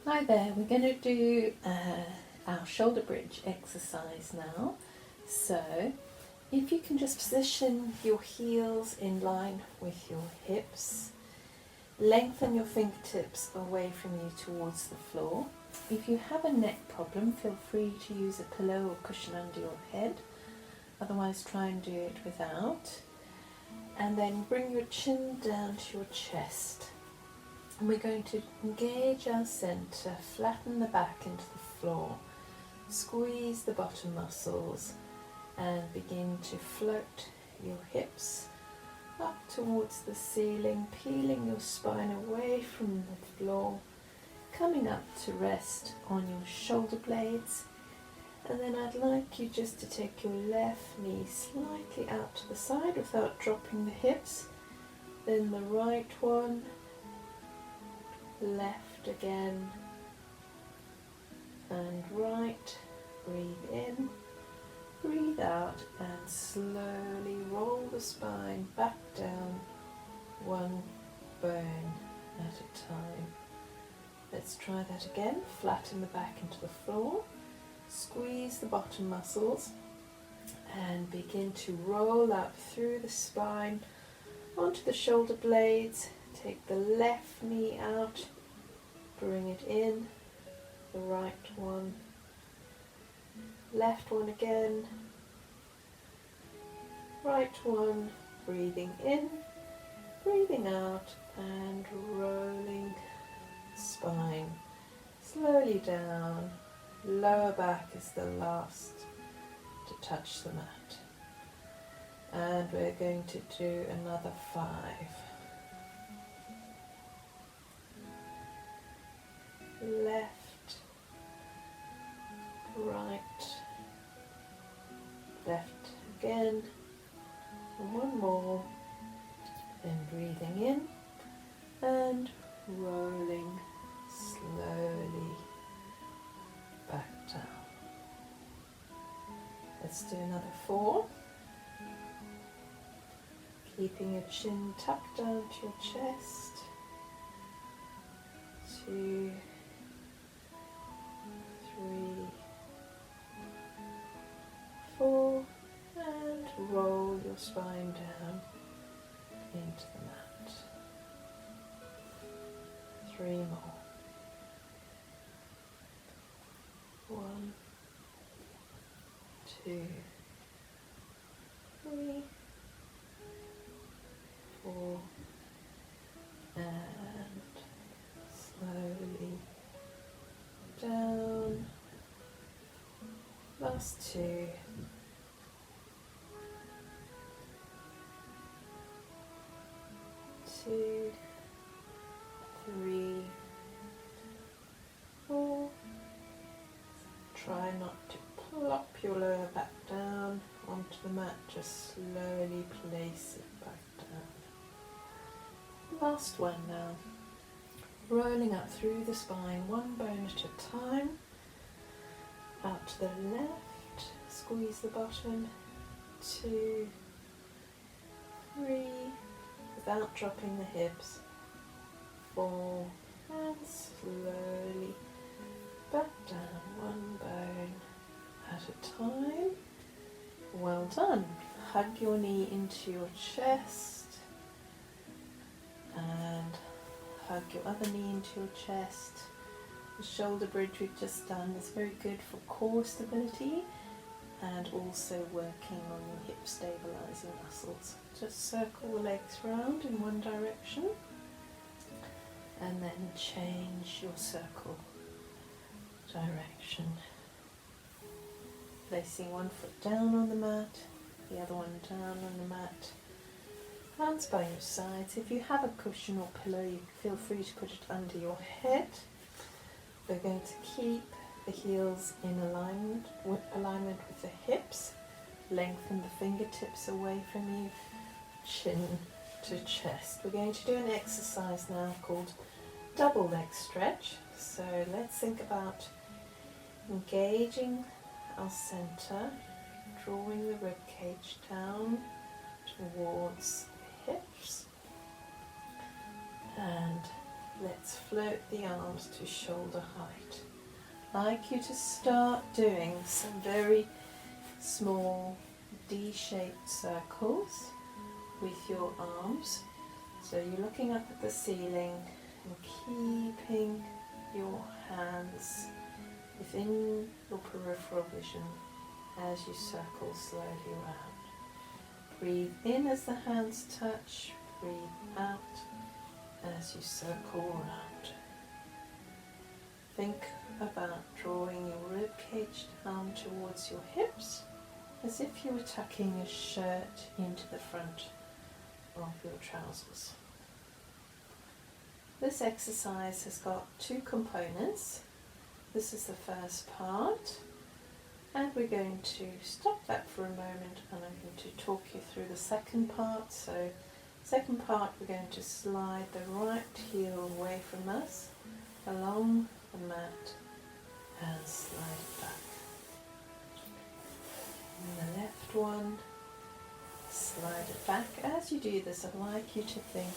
Hi there, we're going to do our shoulder bridge exercise now. So if you can just position your heels in line with your hips, lengthen your fingertips away from you towards the floor. If you have a neck problem, feel free to use a pillow or cushion under your head, otherwise try and do it without. And then bring your chin down to your chest. And we're going to engage our centre, flatten the back into the floor, squeeze the bottom muscles and begin to float your hips up towards the ceiling, peeling your spine away from the floor, coming up to rest on your shoulder blades. And then I'd like you just to take your left knee slightly out to the side without dropping the hips, then the right one, left again and right. Breathe in, breathe out, and slowly roll the spine back down, one bone at a time. Let's try that again. Flatten the back into the floor, squeeze the bottom muscles and begin to roll up through the spine onto the shoulder blades. Take the left knee out, bring it in, the right one, left one again, right one, breathing in, breathing out and rolling spine slowly down. Lower back is the last to touch the mat. And we're going to do another 5. Left, right, left again, and one more, then breathing in and rolling slowly back down. Let's do another 4, keeping your chin tucked down to your chest. 2, 3, 4, and roll your spine down into the mat. 3 more. 1, 2, 3, 4, and slowly down. Last 2. 2, 3, 4. Try not to plop your lower back down onto the mat, just slowly place it back down. Last one now. Rolling up through the spine, one bone at a time. Out to the left, squeeze the bottom. 2, 3, without dropping the hips. 4, and slowly back down, one bone at a time. Well done. Hug your knee into your chest and hug your other knee into your chest. The shoulder bridge we've just done is very good for core stability and also working on your hip stabilizing muscles. Just circle the legs round in one direction and then change your circle direction. Placing one foot down on the mat, the other one down on the mat. Hands by your sides. If you have a cushion or pillow, you feel free to put it under your head. We're going to keep the heels in alignment with the hips. Lengthen the fingertips away from you, chin to chest. We're going to do an exercise now called double leg stretch. So let's think about engaging our center, drawing the rib cage down towards the hips and let's float the arms to shoulder height. I'd like you to start doing some very small D-shaped circles with your arms. So you're looking up at the ceiling and keeping your hands within your peripheral vision as you circle slowly around. Breathe in as the hands touch, breathe out as you circle around. Think about drawing your rib cage down towards your hips as if you were tucking your shirt into the front of your trousers. This exercise has got two components. This is the first part, and we're going to stop that for a moment and I'm going to talk you through the second part. So, second part, we're going to slide the right heel away from us along the mat and slide it back. And the left one, slide it back. As you do this, I'd like you to think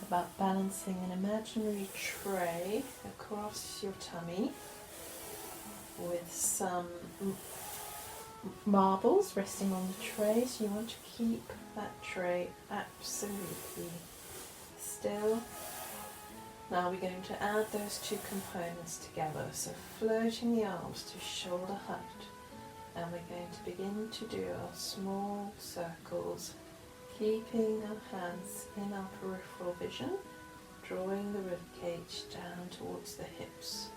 about balancing an imaginary tray across your tummy with some marbles resting on the tray. So you want to keep that tray absolutely still. Now we're going to add those two components together. So floating the arms to shoulder height. And we're going to begin to do our small circles, keeping our hands in our peripheral vision, drawing the ribcage down towards the hips.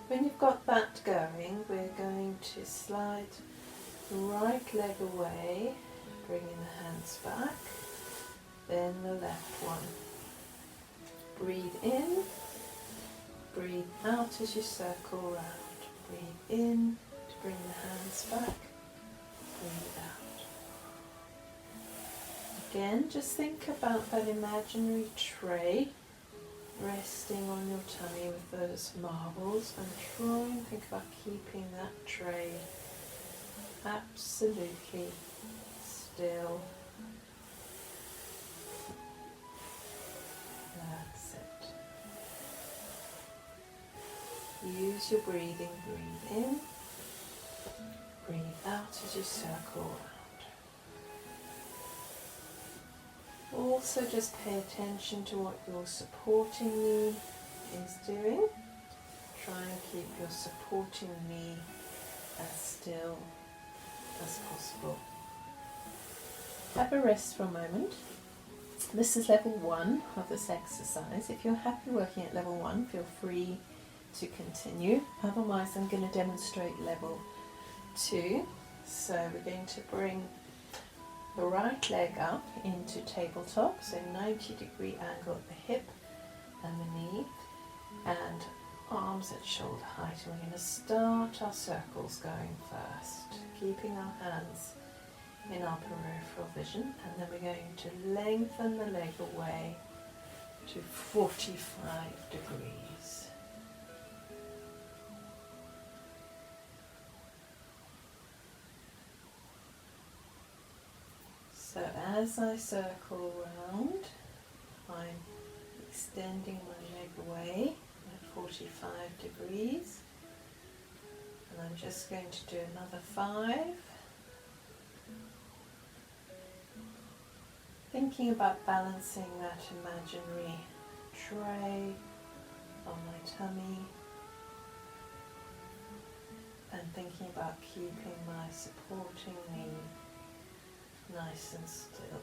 When you've got that going, we're going to slide the right leg away, bringing the hands back, then the left one. Breathe in, breathe out as you circle round. Breathe in to bring the hands back, breathe out. Again, just think about that imaginary tray resting on your tummy with those marbles, and try and think about keeping that tray absolutely still. That's it. Use your breathing. Breathe in, breathe out as you circle around. Also just pay attention to what your supporting knee is doing. Try and keep your supporting knee as still as possible. Have a rest for a moment. This is level 1 of this exercise. If you're happy working at level 1, feel free to continue. Otherwise, I'm going to demonstrate level 2. So we're going to bring the right leg up into tabletop, so 90-degree angle at the hip and the knee, and arms at shoulder height. And we're going to start our circles going first, keeping our hands in our peripheral vision, and then we're going to lengthen the leg away to 45 degrees. So as I circle around, I'm extending my leg away at 45 degrees, and I'm just going to do another 5. Thinking about balancing that imaginary tray on my tummy, and thinking about keeping my supporting knee nice and still.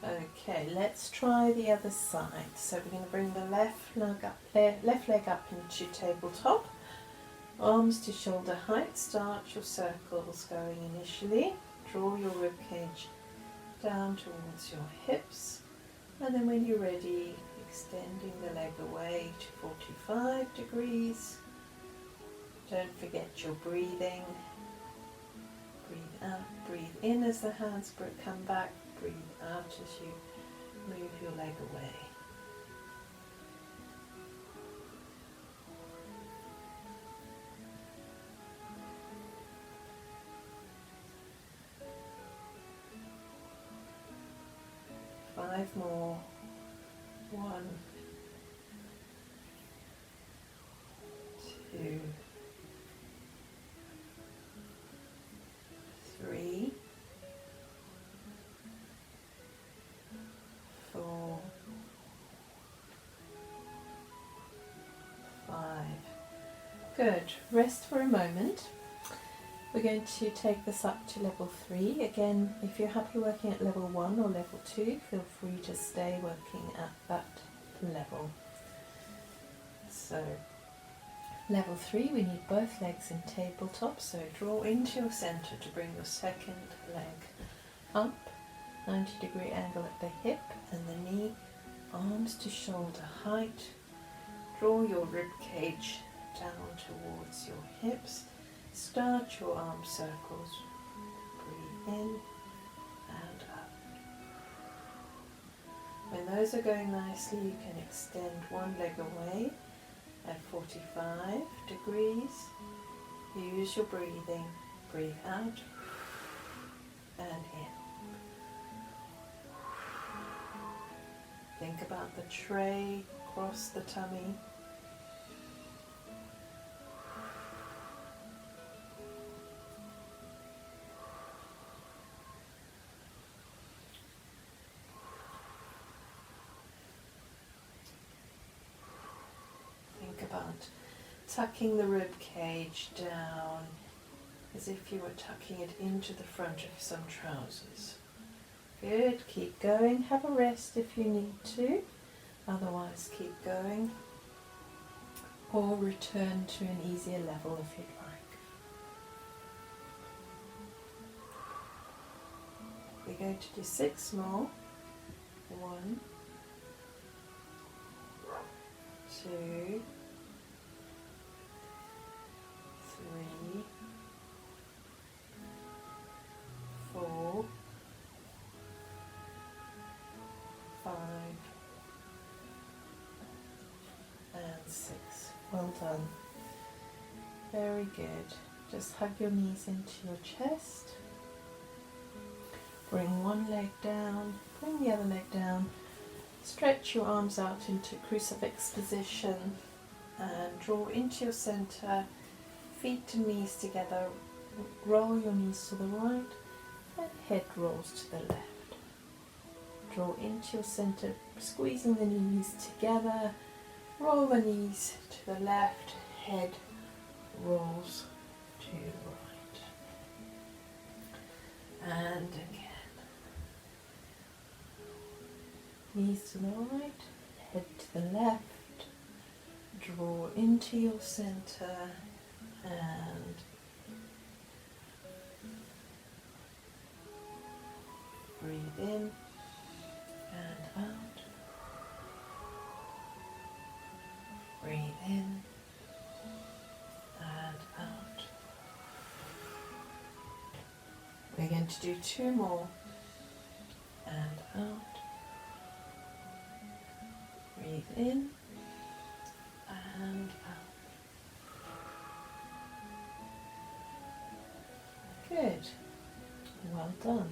Okay, let's try the other side. So we're going to bring the left leg up into tabletop, arms to shoulder height. Start your circles going initially. Draw your ribcage down towards your hips, and then when you're ready, extending the leg away to 45 degrees. Don't forget your breathing. Breathe out, breathe in as the hands come back, breathe out as you move your leg away. 5 more. 1, 2, 3, 4, 5. Good. Rest for a moment. We're going to take this up to level 3. Again, if you're happy working at level 1 or level 2, feel free to stay working at that level. So, level 3, we need both legs in tabletop, so draw into your centre to bring your second leg up, 90-degree angle at the hip and the knee, arms to shoulder height. Draw your rib cage down towards your hips. Start your arm circles. Breathe in and up. When those are going nicely, you can extend one leg away at 45 degrees. Use your breathing. Breathe out and in. Think about the tray across the tummy. About tucking the rib cage down as if you were tucking it into the front of some trousers. Good, keep going. Have a rest if you need to, otherwise keep going, or return to an easier level if you'd like. We're going to do 6 more. 1, 2, 3, 4, 5, and 6. Well done. Very good. Just hug your knees into your chest. Bring one leg down, bring the other leg down. Stretch your arms out into crucifix position and draw into your center. Feet and knees together, roll your knees to the right and head rolls to the left. Draw into your center, squeezing the knees together, roll the knees to the left, head rolls to the right. And again. Knees to the right, head to the left, draw into your center, and breathe in and out. Breathe in and out. We're going to do 2 more. And out. Breathe in and out. Good. Well done.